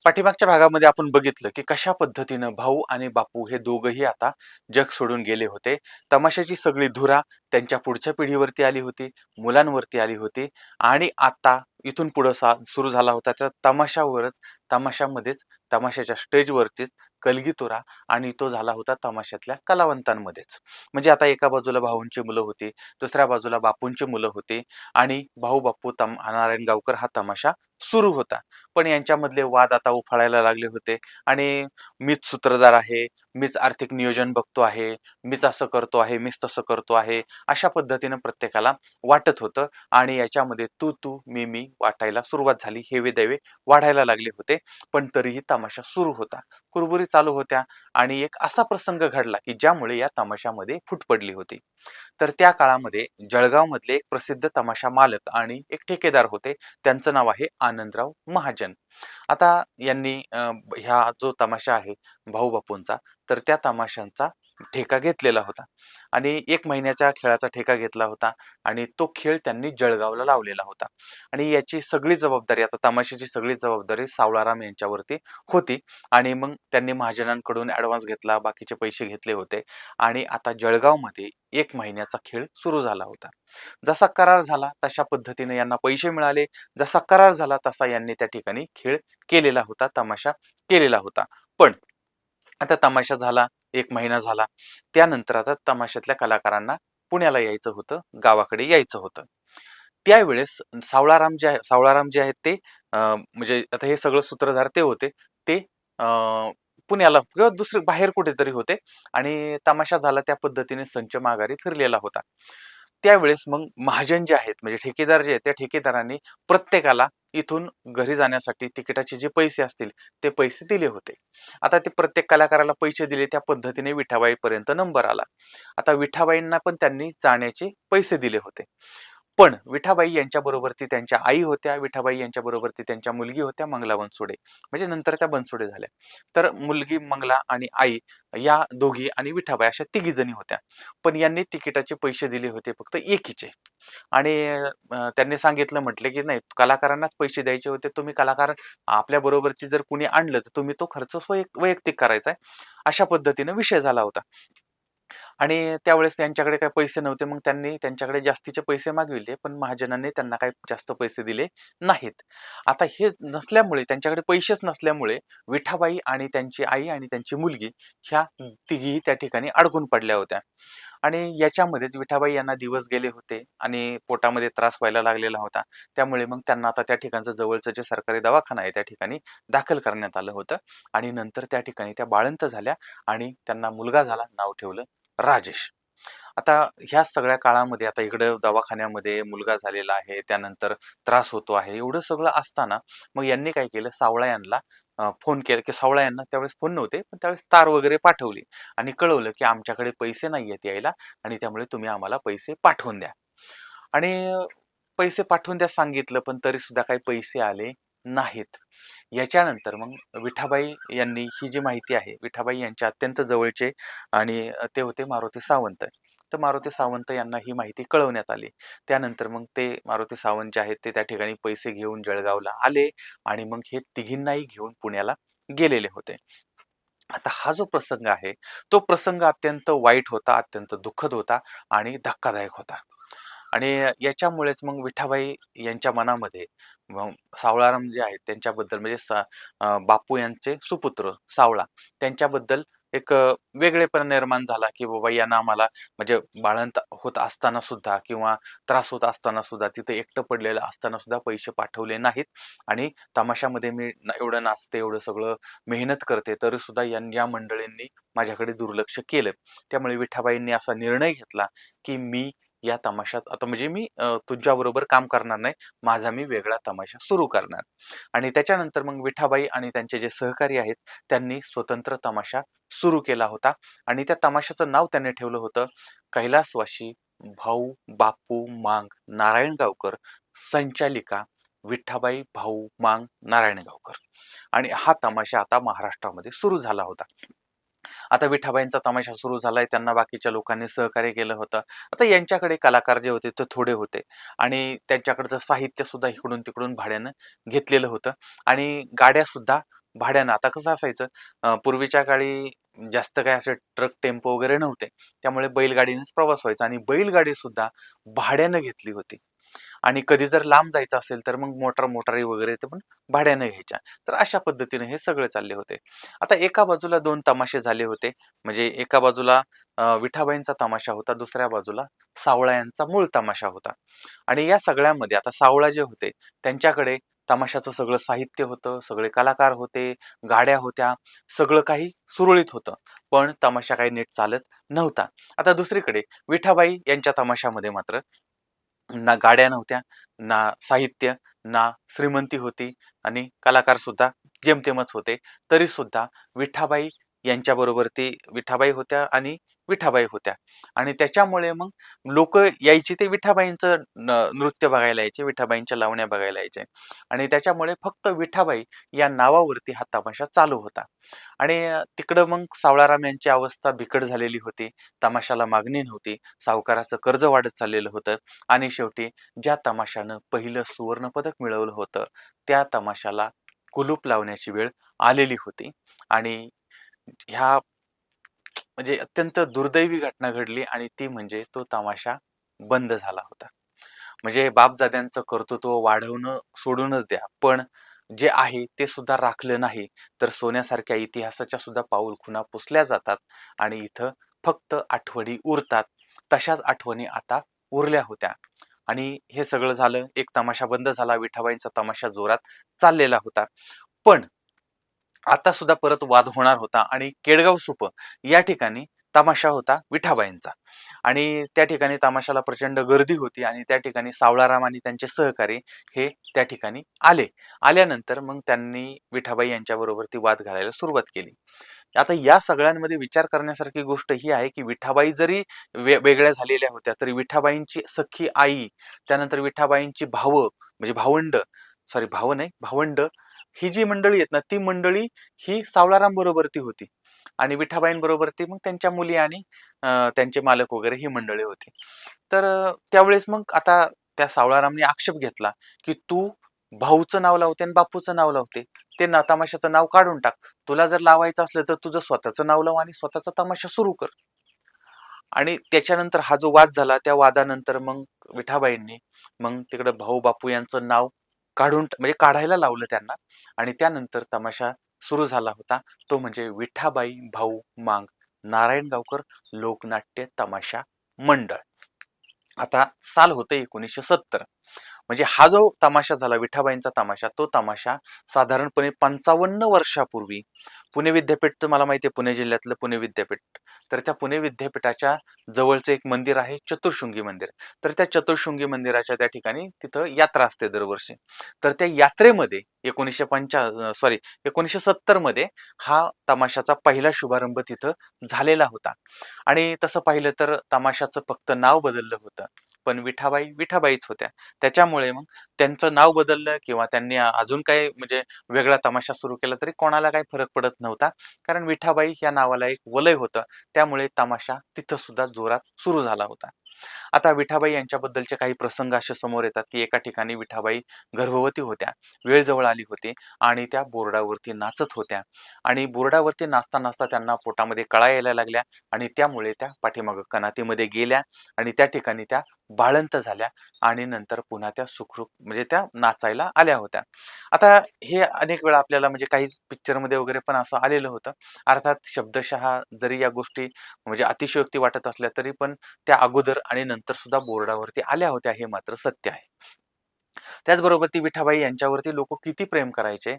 पाठीमागच्या भागामध्ये आपण बघितलं, की कशा पद्धतीनं भाऊ आणि बापू हे दोघंही आता जग सोडून गेले होते. तमाशाची सगळी धुरा त्यांच्या पुढच्या पिढीवरती आली होती, मुलांवरती आली होती आणि आता इथून पुढं सुरू झाला होता त्या तमाशामध्येच, तमाशाच्या स्टेजवरतीच कलगीतुरा आणि तो झाला होता तमाशातल्या कलावंतांमध्येच. म्हणजे आता एका बाजूला भाऊंची मुलं होती, दुसऱ्या बाजूला बापूंची मुलं होती आणि भाऊ-बापू नारायणगावकर हा तमाशा सुरू होता. पण यांच्यामधले वाद आता उफाळायला लागले होते आणि मीच सूत्रधार आहे, मीच आर्थिक नियोजन बघतो आहे, मीच असं करतो आहे, मीच तसं करतो आहे, अशा पद्धतीनं प्रत्येकाला वाटत होतं आणि याच्यामध्ये तू, मी वाटायला सुरुवात झाली. हेवे-दावे वाढायला लागले होते. पण तरीही तमाशा सुरू होता. कुरबुरी चालू होत्या आणि एक असा प्रसंग घडला, की ज्यामुळे या तमाशामध्ये फूट पडली होती. तर त्या काळामध्ये जळगावमधले एक प्रसिद्ध तमाशा मालक आणि एक ठेकेदार होते. त्यांचं नाव आहे आनंदराव महाजन. आता यांनी ह्या जो तमाशा आहे भाऊ-बापूंचा, तर त्या तमाशांचा ठेका घेतलेला होता आणि 1 महिन्याच्या खेळाचा ठेका घेतला होता आणि तो खेळ त्यांनी जळगावला लावलेला होता आणि याची सगळी जबाबदारी आता तमाशाची सगळी जबाबदारी सावळाराम यांच्यावरती होती आणि मग त्यांनी महाजनांकडून ॲडव्हान्स घेतला, बाकीचे पैसे घेतले होते आणि आता जळगावमध्ये 1 महिन्याचा खेळ सुरू झाला होता. जसा करार झाला तशा पद्धतीने यांना पैसे मिळाले. जसा करार झाला तसा यांनी त्या ठिकाणी खेळ केलेला होता, तमाशा केलेला होता. पण आता तमाशा झाला, 1 महिना झाला. त्यानंतर आता तमाशातल्या कलाकारांना पुण्याला यायचं होतं, गावाकडे यायचं होतं. त्यावेळेस सावळाराम जे आहेत ते म्हणजे आता हे सगळं सूत्रधार ते होते. ते अ, पुण्याला किंवा दुसरे बाहेर कुठेतरी होते आणि तमाशा झाला त्या पद्धतीने संच माघारी फिरलेला होता. त्यावेळेस मग महाजन जे आहेत म्हणजे ठेकेदार जे आहेत, त्या ठेकेदारांनी प्रत्येकाला इथून घरी जाण्यासाठी तिकिटाचे जे पैसे असतील, ते पैसे दिले होते. आता ते प्रत्येक कलाकाराला पैसे दिले त्या पद्धतीने विठाबाईपर्यंत नंबर आला. आता विठाबाईंना पण त्यांनी जाण्याचे पैसे दिले होते. पण विठाबाई यांच्याबरोबर त्यांच्या आई होत्या, विठाबाई यांच्याबरोबर त्यांच्या मुलगी होत्या मंगला बनसोडे. म्हणजे नंतर त्या बनसोडे झाल्या. तर मुलगी मंगला आणि आई या दोघी आणि विठाबाई अशा तिघी जणी होत्या. पण यांनी तिकिटाचे पैसे दिले होते फक्त एकीचे. आणि त्यांनी सांगितलं म्हटले, की "नाही कलाकारांनाच पैसे द्यायचे होते. तुम्ही कलाकार आपल्या बरोबरची जर कुणी आणलं, तर तुम्ही तो खर्च वैयक्तिक करायचा आहे." अशा पद्धतीनं विषय झाला होता. आणि त्यावेळेस त्यांच्याकडे काही पैसे नव्हते. मग त्यांनी त्यांच्याकडे जास्तीचे पैसे मागितले, पण महाजनांनी त्यांना काही जास्त पैसे दिले नाहीत. आता हे नसल्यामुळे त्यांच्याकडे पैसेच नसल्यामुळे विठाबाई आणि त्यांची आई आणि त्यांची मुलगी ह्या तिघीही त्या ठिकाणी अडकून पडल्या होत्या. आणि याच्यामध्येच विठाबाई यांना दिवस गेले होते आणि पोटामध्ये त्रास व्हायला लागलेला होता. त्यामुळे मग त्यांना आता त्या ठिकाणचं जवळचं जे सरकारी दवाखाना आहे, त्या ठिकाणी दाखल करण्यात आलं होतं आणि नंतर त्या ठिकाणी त्या बाळंत झाल्या आणि त्यांना मुलगा झाला. नाव ठेवलं राजेश. आता ह्या सगळ्या काळामध्ये आता इकडं दवाखान्यामध्ये मुलगा झालेला आहे, त्यानंतर त्रास होतो आहे, एवढं सगळं असताना मग यांनी काय केलं, सावळा यांना फोन केला, की सावळा यांना त्यावेळेस फोन नव्हते, पण त्यावेळेस तार वगैरे पाठवली आणि कळवलं, की आमच्याकडे पैसे नाहीयेत यायला आणि त्यामुळे तुम्ही आम्हाला पैसे पाठवून द्या. आणि पैसे पाठवून द्या सांगितलं, पण तरीसुद्धा काही पैसे आले नाहीत. याच्यानंतर मग विठाबाई यांनी ही जी माहिती आहे, विठाबाई यांच्या अत्यंत जवळचे आणि ते होते मारुती सावंत. तर मारुती सावंत यांना ही माहिती कळवण्यात आली. त्यानंतर मग ते मारुती सावंत जे आहेत ते त्या ठिकाणी पैसे घेऊन जळगावला आले आणि मग हे तिघींनाही घेऊन पुण्याला गेलेले होते. आता हा जो प्रसंग आहे, तो प्रसंग अत्यंत वाईट होता, अत्यंत दुःखद होता आणि धक्कादायक होता. आणि याच्यामुळेच मग विठाबाई यांच्या मनामध्ये मग सावळाराम जे आहेत त्यांच्याबद्दल म्हणजे बापू यांचे सुपुत्र सावळा त्यांच्याबद्दल एक वेगळेपणा निर्माण झाला, की बाबा यांना आम्हाला म्हणजे बाळंत होत असताना सुद्धा किंवा त्रास होत असताना सुद्धा तिथे एकटं पडलेलं असताना सुद्धा पैसे पाठवले नाहीत आणि तमाशामध्ये मी एवढं नाचते, एवढं सगळं मेहनत करते, तरी सुद्धा या मंडळींनी माझ्याकडे दुर्लक्ष केलं. त्यामुळे विठाबाईंनी असा निर्णय घेतला, की मी या तमाशात आता म्हणजे मी तुझ्याबरोबर काम करणार नाही. माझा मी वेगळा तमाशा सुरू करणार. आणि त्याच्यानंतर मग विठाबाई आणि त्यांचे जे सहकारी आहेत, त्यांनी स्वतंत्र तमाशा सुरू केला होता आणि त्या तमाशाचं नाव त्यांनी ठेवलं होतं कैलासवासी भाऊ बापू मांग नारायणगावकर संचालिका विठाबाई भाऊ मांग नारायणगावकर आणि हा तमाशा आता महाराष्ट्रामध्ये सुरू झाला होता. आता विठाबाईंचा तमाशा सुरू झालाय, त्यांना बाकीच्या लोकांनी सहकार्य केलं होतं. आता यांच्याकडे कलाकार जे होते ते थोडे होते आणि त्यांच्याकडचं साहित्य सुद्धा इकडून-तिकडून भाड्यानं घेतलेलं होतं आणि गाड्यासुद्धा भाड्यानं. आता कसं असायचं, पूर्वीच्या काळी जास्त काही असे ट्रक, टेम्पो वगैरे नव्हते. त्यामुळे बैलगाडीनेच प्रवास व्हायचा आणि बैलगाडी सुद्धा भाड्यानं घेतली होती. आणि कधी जर लांब जायचं असेल तर मग मोटारी वगैरे ते पण भाड्यानं घ्यायच्या. तर अशा पद्धतीने हे सगळे चालले होते. आता एका बाजूला 2 तमाशे झाले होते. म्हणजे एका बाजूला विठाबाईंचा तमाशा होता, दुसऱ्या बाजूला सावळा यांचा मूळ तमाशा होता. आणि या सगळ्यामध्ये आता सावळा जे होते त्यांच्याकडे तमाशाचं सगळं साहित्य होतं, सगळे कलाकार होते, गाड्या होत्या, सगळं काही सुरळीत होतं. पण तमाशा काही नीट चालत नव्हता. आता दुसरीकडे विठाबाई यांच्या तमाशामध्ये मात्र ना गाड्या नव्हत्या, ना साहित्य, ना श्रीमंती होती आणि कलाकार सुद्धा जेमतेमच होते. तरी सुद्धा विठाबाई यांच्याबरोबर ते विठाबाई होत्या आणि विठाबाई होत्या आणि त्याच्यामुळे मग लोकं यायची ते विठाबाईंचं नृत्य बघायला यायचे, विठाबाईंच्या लावण्या बघायला यायचे आणि त्याच्यामुळे फक्त विठाबाई या नावावरती हा तमाशा चालू होता. आणि तिकडं मग सावळाराम यांची अवस्था बिकट झालेली होती. तमाशाला मागणी नव्हती. सावकाराचं कर्ज वाढत चाललेलं होतं आणि शेवटी ज्या तमाशानं पहिलं सुवर्णपदक मिळवलं होतं, त्या तमाशाला कुलूप लावण्याची वेळ आलेली होती आणि ह्या म्हणजे अत्यंत दुर्दैवी घटना घडली आणि ती म्हणजे तो तमाशा बंद झाला होता. म्हणजे बापजाद्यांचं कर्तृत्व वाढवणं सोडूनच द्या, पण जे आहे ते सुद्धा राखलं नाही, तर सोन्यासारख्या इतिहासाच्या सुद्धा पाऊलखुणा पुसल्या जातात आणि इथं फक्त आठवणी उरतात. तशाच आठवणी आता उरल्या होत्या आणि हे सगळं झालं. एक तमाशा बंद झाला. विठाबाईंचा तमाशा जोरात चाललेला होता. पण आता सुद्धा परत वाद होणार होता आणि केडगाव सुपं या ठिकाणी तमाशा होता विठाबाईंचा आणि त्या ठिकाणी तमाशाला प्रचंड गर्दी होती आणि त्या ठिकाणी सावळाराम आणि त्यांचे सहकारी हे त्या ठिकाणी आले. आल्यानंतर मग त्यांनी विठाबाई यांच्याबरोबर ती वाद घालायला सुरुवात केली. आता या सगळ्यांमध्ये विचार करण्यासारखी गोष्ट ही आहे, की विठाबाई जरी वेगळ्या झालेल्या होत्या, तरी विठाबाईंची सख्खी आई, त्यानंतर विठाबाईंची भावं म्हणजे भावं नाही, भावंड ही जी मंडळी आहेत ना, ती मंडळी ही सावळाराम बरोबर ती होती आणि विठाबाईंबरोबर ती मग त्यांच्या मुली आणि त्यांचे मालक वगैरे ही मंडळी होती. तर त्यावेळेस मग आता त्या सावळारामने आक्षेप घेतला, की "तू भाऊचं नाव लावते आणि बापूचं नाव लावते. ते ना तमाशाचं नाव काढून टाक. तुला जर लावायचं असलं तर तुझं स्वतःचं नाव लाव आणि स्वतःचा तमाशा सुरू कर." आणि त्याच्यानंतर हा जो वाद झाला, त्या वादानंतर मग विठाबाईंनी मग तिकडं भाऊ बापू यांचं नाव म्हणजे काढायला लावलं त्यांना आणि त्यानंतर तमाशा सुरू झाला होता. तो म्हणजे विठाबाई भाऊ मांग नारायणगावकर लोकनाट्य तमाशा मंडळ. आता साल होतं 1970. म्हणजे हा जो तमाशा झाला विठाबाईंचा तमाशा, तो तमाशा साधारणपणे 55 वर्षापूर्वी पुणे विद्यापीठ, तर मला माहिती आहे पुणे जिल्ह्यातलं पुणे विद्यापीठ. तर त्या पुणे विद्यापीठाच्या जवळचं एक मंदिर आहे चतुर्शृंगी मंदिर. तर त्या चतुर्शृंगी मंदिराच्या त्या ठिकाणी तिथं यात्रा असते दरवर्षी. तर त्या यात्रेमध्ये 1970 मध्ये हा तमाशाचा पहिला शुभारंभ तिथं झालेला होता. आणि तसं पाहिलं तर तमाशाचं फक्त नाव बदललं होतं. पण विठाबाई, विठाबाईच होत्या. त्याच्यामुळे मग त्यांचं नाव बदललं किंवा त्यांनी अजून काही म्हणजे वेगळा तमाशा सुरू केला तरी कोणाला काही फरक पडत नव्हता. कारण विठाबाई या नावाला एक वलय होतं. त्यामुळे तमाशा तिथं सुद्धा जोरात सुरू झाला होता. आता विठाबाई यांच्याबद्दलचे काही प्रसंग असे समोर येतात, की एका ठिकाणी विठाबाई गर्भवती होत्या. वेळ जवळ आली होती आणि त्या बोर्डावरती नाचत होत्या आणि बोर्डावरती नाचता-नाचता त्यांना पोटामध्ये कळा यायला लागल्या आणि त्यामुळे त्या पाठीमागं कनातीमध्ये गेल्या आणि त्या ठिकाणी त्या बाळंत झाल्या आणि नंतर पुन्हा त्या सुखरूप म्हणजे त्या नाचायला आल्या होत्या. आता हे अनेक वेळा आपल्याला म्हणजे काही पिक्चरमध्ये वगैरे पण असं आलेलं होतं. अर्थात शब्दशः जरी या गोष्टी म्हणजे अतिशयोक्ती वाटत असल्या तरी पण त्या अगोदर आणि नंतर सुद्धा बोर्डावरती आल्या होत्या हे मात्र सत्य आहे. त्याचबरोबर ती विठाबाई यांच्यावरती लोक किती प्रेम करायचे,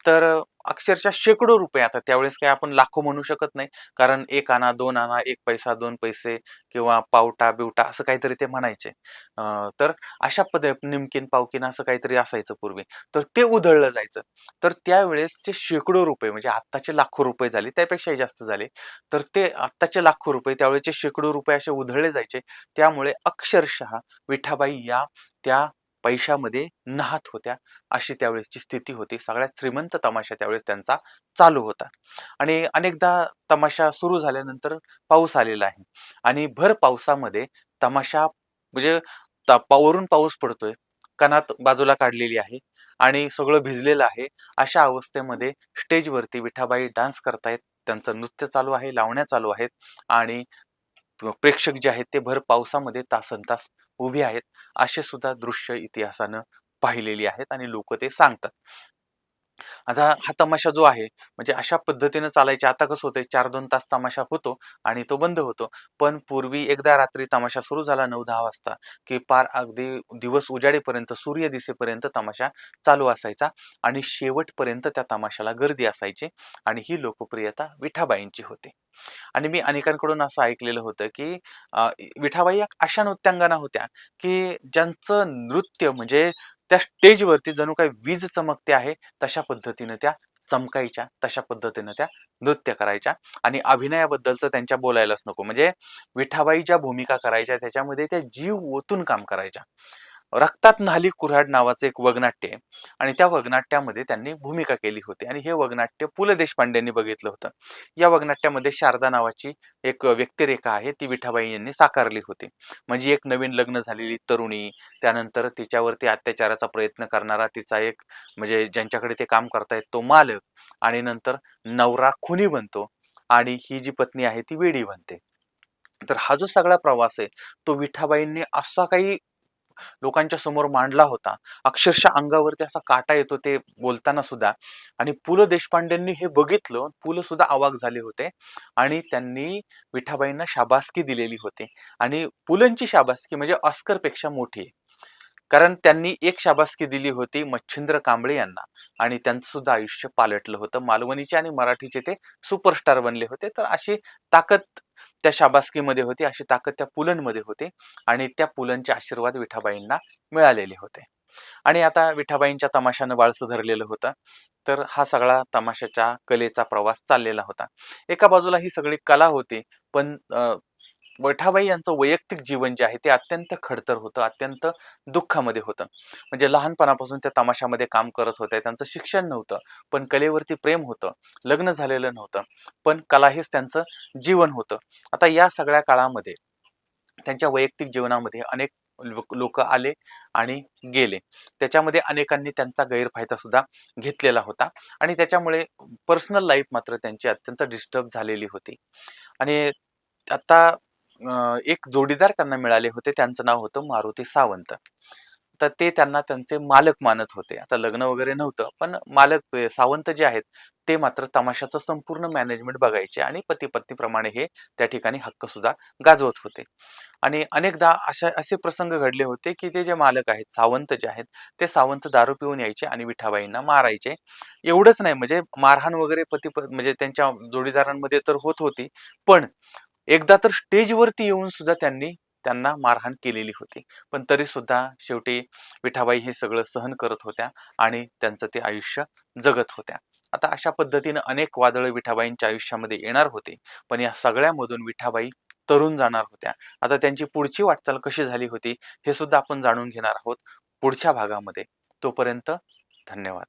तर अक्षरशः शेकडो रुपये, आता त्यावेळेस काही आपण लाखो म्हणू शकत नाही. कारण 1 आणा, 2 आणा, 1 पैसा, 2 पैसे किंवा पावटा-बिवटा असं काहीतरी ते म्हणायचे. तर अशा निमकीन, पावकीन असं काहीतरी असायचं पूर्वी. तर ते उधळलं जायचं. तर त्यावेळेसचे शेकडो रुपये म्हणजे आत्ताचे लाखो रुपये झाले, त्यापेक्षाही जास्त झाले. तर ते आत्ताचे लाखो रुपये त्यावेळेचे शेकडो रुपये असे उधळले जायचे. त्यामुळे अक्षरशः विठाबाई या त्या पैशामध्ये न्हात होत्या, अशी त्यावेळेसची स्थिती होती. सगळ्यात श्रीमंत तमाशा त्यावेळेस त्यांचा चालू होता. आणि अनेकदा तमाशा सुरू झाल्यानंतर पाऊस आलेला आहे आणि भर पावसामध्ये तमाशा म्हणजे वरून पाऊस पडतोय, कनात बाजूला काढलेली आहे आणि सगळं भिजलेलं आहे. अशा अवस्थेमध्ये स्टेजवरती विठाबाई डान्स करतायत. त्यांचं नृत्य चालू आहे, लावण्या चालू आहेत आणि प्रेक्षक जे आहेत ते भर पावसामध्ये तासनतास उभे आहेत. असे सुद्धा दृश्य इतिहासानं पाहिलेली आहेत आणि लोक ते सांगतात. आता हा तमाशा जो आहे म्हणजे अशा पद्धतीनं चालायचे. आता कसं होतंय 4-2 तास तमाशा होतो आणि तो बंद होतो. पण पूर्वी एकदा रात्री तमाशा सुरू झाला 9-10 वाजता, की पार अगदी दिवस उजाडेपर्यंत, सूर्य दिसेपर्यंत तमाशा चालू असायचा आणि शेवटपर्यंत त्या तमाशाला गर्दी असायची आणि ही लोकप्रियता विठाबाईंची होती. आणि मी अनेकांकडून असं ऐकलेलं होतं, की विठाबाई एक अशा नृत्यांगना होत्या, की ज्यांचं नृत्य म्हणजे त्या स्टेजवरती जणू काही वीज चमकते आहे, तशा पद्धतीनं त्या चमकायच्या, तशा पद्धतीनं त्या नृत्य करायच्या आणि अभिनयाबद्दलचं त्यांच्या बोलायलाच नको. म्हणजे विठाबाई ज्या भूमिका करायच्या त्याच्यामध्ये त्या जीव ओतून काम करायच्या. रक्तात न्हाली कुऱ्हाड नावाचं एक वगनाट्य आहे आणि त्या वगनाट्यामध्ये त्यांनी भूमिका केली होती आणि हे वगनाट्य पु. ल. देशपांडेंनी बघितलं होतं. या वगनाट्यामध्ये शारदा नावाची एक व्यक्तिरेखा आहे, ती विठाबाई यांनी साकारली होती. म्हणजे एक नवीन लग्न झालेली तरुणी, त्यानंतर तिच्यावरती अत्याचाराचा प्रयत्न करणारा तिचा एक म्हणजे ज्यांच्याकडे ते काम करतायत तो मालक आणि नंतर नवरा खुनी बनतो आणि ही जी पत्नी आहे ती वेडी बनते. तर हा जो सगळा प्रवास आहे तो विठाबाईंनी असा काही लोकांच्या समोर मांडला होता. अक्षरशः अंगावरती असा काटा येतो ते बोलताना सुद्धा आणि पु. ल. देशपांडेंनी हे बघितलं. पु. ल. सुद्धा अवाक झाले होते आणि त्यांनी विठाबाईंना शाबासकी दिलेली होती आणि पु. ल.ची शाबासकी म्हणजे ऑस्करपेक्षा मोठी आहे. कारण त्यांनी एक शाबासकी दिली होती मच्छिंद्र कांबळे यांना आणि त्यांचं सुद्धा आयुष्य पालटलं होतं. मालवणीचे आणि मराठीचे ते सुपरस्टार बनले होते. तर अशी ताकद त्या शाबासकीमध्ये होती, अशी ताकद त्या पुलंमध्ये होती आणि त्या पुलंचे आशीर्वाद विठाबाईंना मिळालेले होते. आणि आता विठाबाईंच्या तमाशानं वाळसं धरलेलं होतं. तर हा सगळा तमाशाच्या कलेचा प्रवास चाललेला होता. एका बाजूला ही सगळी कला होती, पण विठाबाई यांचं वैयक्तिक जीवन जे आहे ते अत्यंत खडतर होतं, अत्यंत दुःखामध्ये होतं. म्हणजे लहानपणापासून त्या तमाशामध्ये काम करत होत्या. त्यांचं शिक्षण नव्हतं, पण कलेवरती प्रेम होतं. लग्न झालेलं नव्हतं, पण कला हेच त्यांचं जीवन होतं. आता या सगळ्या काळामध्ये त्यांच्या वैयक्तिक जीवनामध्ये अनेक लोक आले आणि गेले. त्याच्यामध्ये अनेकांनी त्यांचा गैरफायदा सुद्धा घेतलेला होता आणि त्याच्यामुळे पर्सनल लाईफ मात्र त्यांची अत्यंत डिस्टर्ब झालेली होती. आणि आता एक जोडीदार त्यांना मिळाले होते. त्यांचं नाव होतं मारुती सावंत. तर ते त्यांना त्यांचे मालक मानत होते. आता लग्न वगैरे नव्हतं, पण मालक सावंत जे आहेत, ते मात्र तमाशाचं संपूर्ण मॅनेजमेंट बघायचे आणि पती-पत्नीप्रमाणे हे त्या ठिकाणी हक्क सुद्धा गाजवत होते. आणि अनेकदा असे प्रसंग घडले होते, की ते जे मालक आहेत, सावंत जे आहेत, ते सावंत दारू पिऊन यायचे आणि विठाबाईंना मारायचे. एवढंच नाही म्हणजे मारहाण वगैरे म्हणजे त्यांच्या जोडीदारांमध्ये तर होत होती. पण एकदा तर स्टेजवरती येऊन सुद्धा त्यांनी त्यांना मारहाण केलेली होती. पण तरी सुद्धा शेवटी विठाबाई हे सगळं सहन करत होत्या आणि त्यांचं ते आयुष्य जगत होत्या. आता अशा पद्धतीनं अनेक वादळं विठाबाईंच्या आयुष्यामध्ये येणार होती. पण या सगळ्यामधून विठाबाई तरुण जाणार होत्या. आता त्यांची पुढची वाटचाल कशी झाली होती हे सुद्धा आपण जाणून घेणार आहोत पुढच्या भागामध्ये. तोपर्यंत धन्यवाद.